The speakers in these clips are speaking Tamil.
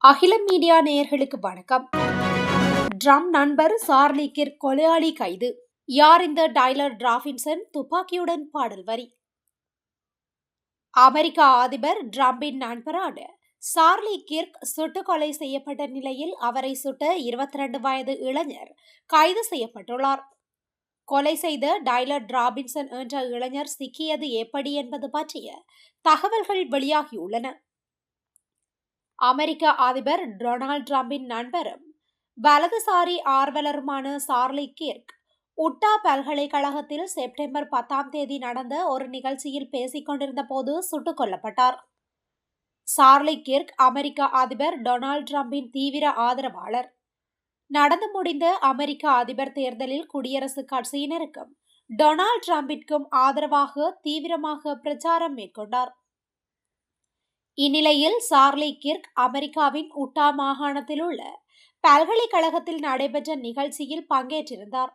அகிலம் மீடியா நேயர்களுக்கு வணக்கம். ட்ரம்ப் நண்பர் சார்லி கிர்க் கொலையாளி கைது. யார் இந்த டைலர் டிராபின்சன்? துப்பாக்கியுடன் பாடல் வரி. அமெரிக்க அதிபர் ட்ரம்பின் நண்பரான சார்லி கிர்க் சுட்டுக் கொலை செய்யப்பட்ட நிலையில் அவரை சுட்ட 22 வயது இளைஞர் கைது செய்யப்பட்டுள்ளார். கொலை செய்த டைலர் டிராபின்சன் என்ற இளைஞர் சிக்கியது எப்படி என்பது பற்றிய தகவல்கள் வெளியாகியுள்ளன. அமெரிக்க அதிபர் டொனால்ட் ட்ரம்பின் நண்பரும் வலதுசாரி ஆர்வலருமான சார்லி கிர்க் உட்டா பல்கலைக்கழகத்தில் செப்டம்பர் 10 நடந்த ஒரு நிகழ்ச்சியில் பேசிக் கொண்டிருந்த போது சுட்டுக் கொல்லப்பட்டார். சார்லி கிர்க் அமெரிக்க அதிபர் டொனால்ட் ட்ரம்பின் தீவிர ஆதரவாளர். நடந்து முடிந்த அமெரிக்க அதிபர் தேர்தலில் குடியரசுக் கட்சியினருக்கும் டொனால்ட் ட்ரம்பிற்கும் ஆதரவாக தீவிரமாக பிரச்சாரம் மேற்கொண்டார். இந்நிலையில் சார்லி கிர்க் அமெரிக்காவின் உட்டா மாகாணத்தில் உள்ள பல்கலைக்கழகத்தில் நடைபெற்ற நிகழ்ச்சியில் பங்கேற்றிருந்தார்.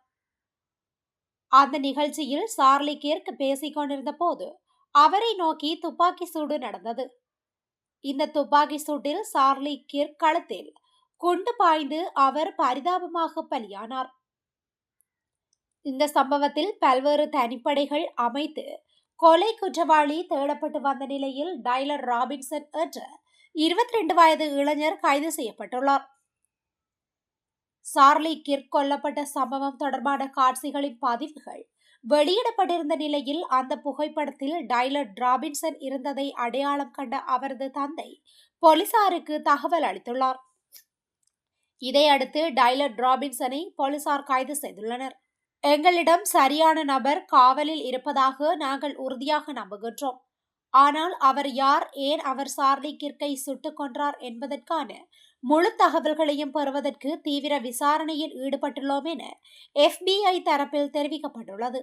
அந்த நிகழ்ச்சியில் சார்லி கிர்க் பேசிக் கொண்டிருந்த போது அவரை நோக்கி துப்பாக்கி சூடு நடந்தது. இந்த துப்பாக்கி சூட்டில் சார்லி கிர்க் கழுத்தில் குண்டு பாய்ந்து அவர் பரிதாபமாக பலியானார். இந்த சம்பவத்தில் பல்வேறு தனிப்படைகள் அமைத்து கொலை குற்றவாளி தேடப்பட்டு வந்த நிலையில் டைலர் ராபின்சன் என்ற 22 வயது இளைஞர் கைது செய்யப்பட்டுள்ளார். சார்லி கிர்க் கொல்லப்பட்ட சம்பவம் தொடர்பான காட்சிகளின் பதிவுகள் வெளியிடப்பட்டிருந்த நிலையில் அந்த புகைப்படத்தில் டைலர் ராபின்சன் இருந்ததை அடையாளம் கண்ட அவரது தந்தை போலீசாருக்கு தகவல் அளித்துள்ளார். இதையடுத்து டைலர் ராபின்சனை போலீசார் கைது செய்துள்ளனர். எங்களிடம் சரியான நபர் காவலில் இருப்பதாக நாங்கள் உறுதியாக நம்புகின்றோம். ஆனால் அவர் யார், ஏன் அவர் சார்லி கிர்க்கை சுட்டுக் கொன்றார் என்பதற்கான முழு தகவல்களையும் பெறுவதற்கு தீவிர விசாரணையில் ஈடுபட்டுள்ளோம் என FBI தரப்பில் தெரிவிக்கப்பட்டுள்ளது.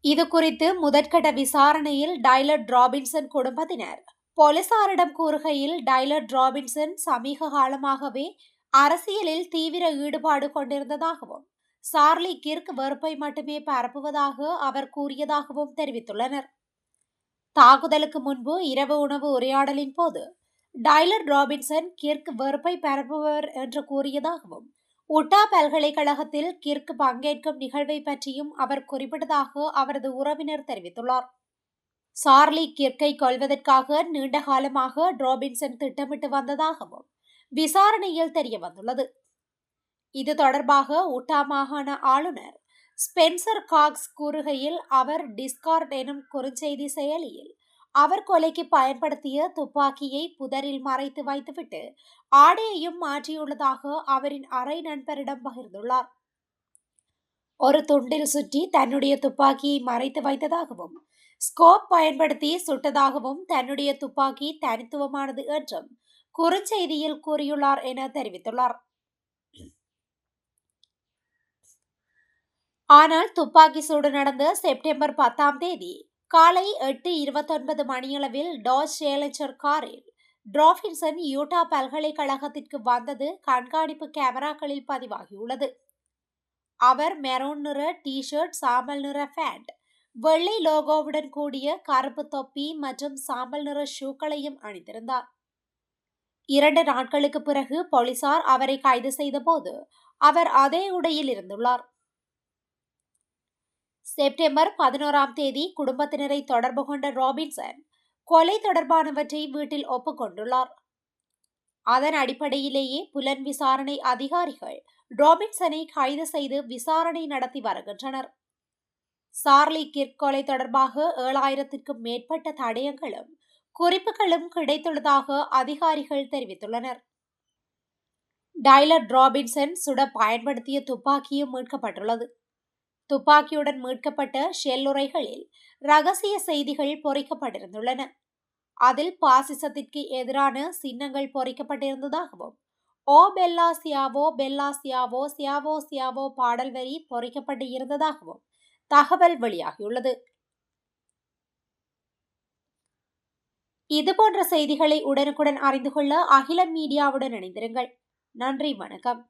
இது குறித்து முதற்கட்ட விசாரணையில் டைலர் ராபின்சன் குடும்பத்தினர் போலீசாரிடம் கூறுகையில், டைலர் ராபின்சன் சமீப காலமாகவே அரசியலில் தீவிர ஈடுபாடு கொண்டிருந்ததாகவும் சார்லி கிர்க் வெறுப்பை மட்டுமே பரப்புவதாக அவர் கூறியதாகவும் தெரிவித்துள்ளனர். தாக்குதலுக்கு முன்பு இரவு உணவு உரையாடலின் போது டைலர் ராபின்சன் கிர்க் வெறுப்பை பரப்புவர் என்று கூறியதாகவும் உட்டா பல்கலைக்கழகத்தில் கிர்க் பங்கேற்கும் நிகழ்வை பற்றியும் அவர் குறிப்பிட்டதாக அவரது உறவினர் தெரிவித்துள்ளார். சார்லி கிர்க்கை கொல்வதற்காக நீண்ட காலமாக ராபின்சன் திட்டமிட்டு வந்ததாகவும் விசாரணையில் தெரிய வந்துள்ளது. இது தொடர்பாக உட்டா மாகாண ஆளுநர் ஸ்பென்சர் காக்ஸ் கூறுகையில், அவர் டிஸ்கார்ட் எனும் குறுஞ்செய்தி செயலியில் அவர் கொலைக்கு பயன்படுத்திய துப்பாக்கியை புதரில் மறைத்து வைத்துவிட்டு ஆடையையும் மாற்றியுள்ளதாக அவரின் அறை நண்பரிடம் பகிர்ந்துள்ளார். ஒரு துண்டில் சுற்றி தன்னுடைய துப்பாக்கியை மறைத்து வைத்ததாகவும் ஸ்கோப் பயன்படுத்தி சுட்டதாகவும் தன்னுடைய துப்பாக்கி தனித்துவமானது என்றும் குறுஞ்செய்தியில் கூறியுள்ளார் என தெரிவித்துள்ளார். ஆனால் துப்பாக்கி சூடு நடந்த செப்டம்பர் 10 காலை 8:29 மணியளவில் டாஜ் சேலஞ்சர் காரில் டிராபின்சன் யூட்டா பல்கலைக்கழகத்திற்கு வந்தது கண்காணிப்பு கேமராக்களில் பதிவாகியுள்ளது. அவர் மெரூன் நிற டி-ஷர்ட், சாம்பல் நிற பேண்ட், வெள்ளை லோகோவுடன் கூடிய கருப்பு தொப்பி மற்றும் சாம்பல் நிற ஷூக்களையும் அணிந்திருந்தார். 2 நாட்களுக்கு பிறகு போலீசார் அவரை கைது செய்த போது அவர் அதே உடையில் இருந்துள்ளார். செப்டம்பர் 11 குடும்பத்தினரை தொடர்பு கொண்ட ராபின்சன் கொலை தொடர்பானவற்றை வீட்டில் ஒப்புக்கொண்டுள்ளார். அதன் அடிப்படையிலேயே புலன் விசாரணை அதிகாரிகள் ராபின்சனை கைது செய்து விசாரணை நடத்தி வருகின்றனர். சார்லி கிர்க் கொலை தொடர்பாக 7000க்கும் மேற்பட்ட தடயங்களும் குறிப்புகளும் கிடைத்துள்ளதாக அதிகாரிகள் தெரிவித்துள்ளனர். டைலர் ராபின்சன் சுட பயன்படுத்திய துப்பாக்கியும் மீட்கப்பட்டுள்ளது. துப்பாக்கியுடன் மீட்கப்பட்ட ஷெல்லுறைகளில் ரகசிய செய்திகள் பொறிக்கப்பட்டிருந்துள்ளன. அதில் பாசிசத்திற்கு எதிரான சின்னங்கள் பொறிக்கப்பட்டிருந்ததாகவும் o bella ciao, bella ciao, ciao ciao பாடல் வரி பொறிக்கப்பட்டு இருந்ததாகவும் தகவல் வெளியாகியுள்ளது. இதுபோன்ற செய்திகளை உடனுக்குடன் அறிந்து கொள்ள அகிலம் மீடியாவுடன் இணைந்திருங்கள். நன்றி, வணக்கம்.